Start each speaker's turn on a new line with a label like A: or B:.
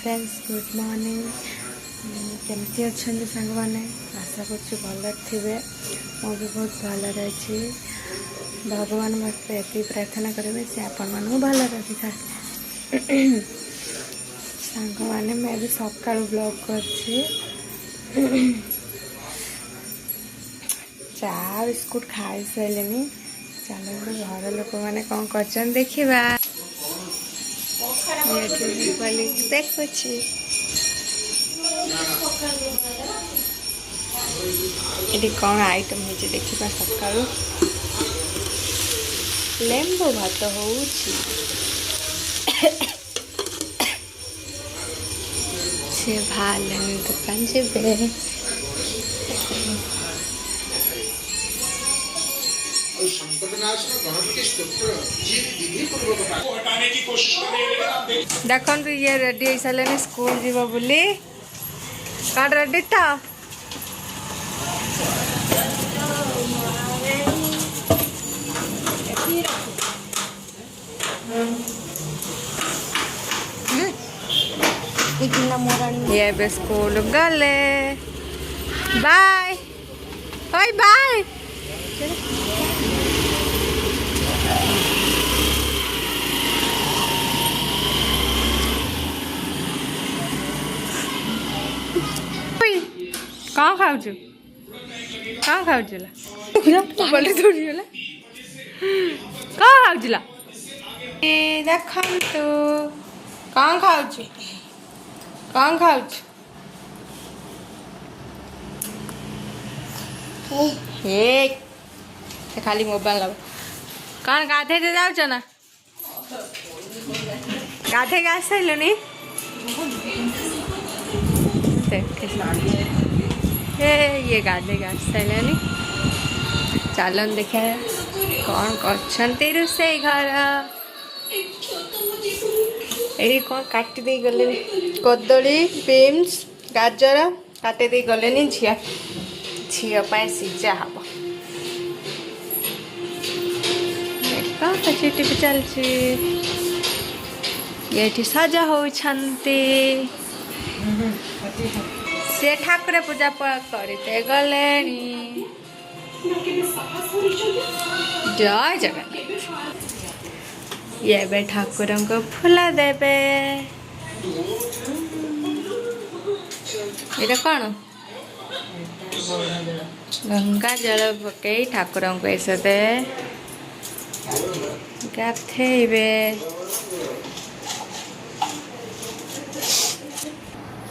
A: friends good morning केमती अच्छा सांग मैंने आशा कर भल थे मु भी बहुत भल अच्छी भगवान मत ये प्रार्थना करेंगे से आपण मानू भल रखी था सांग मैंने मैं भी सका ब्लॉग कर चा बिस्कुट खाई सारे चलो घर लोक मैंने कौन कर देखा देखुची ये कौन आइटम है देखा सका लेंबू भात हो भाले दुकान जीवे देखो ये रेडी हो सारे स्कूल जीव बोली कौन रेडी था ये बे स्कूल गले बाय बाय बाय कहाँ खाऊ कहाँ खाऊ बोले थोड़ी गला कहाँ खाऊ देख तू कहाँ खाऊ कहाँ खाऊ खाली मोबाइल लगा कौन गाधे दे जाओ ना गाधे गा सारे ये गाधे गा सारे चलन देखा कौन कर रोसे घर ये कौन काटी दे गले कदली बीन्स गाजर काटी दे गले झिया झीपाई सीझा हम टीवी चलती ये सजा होती से ठाकुर पूजा करते गले जय जगन्नाथ ये बे ठाकुर को फुला देवे ये कौन गंगा जल पकई ठाकुर को ऐसे गाधेबे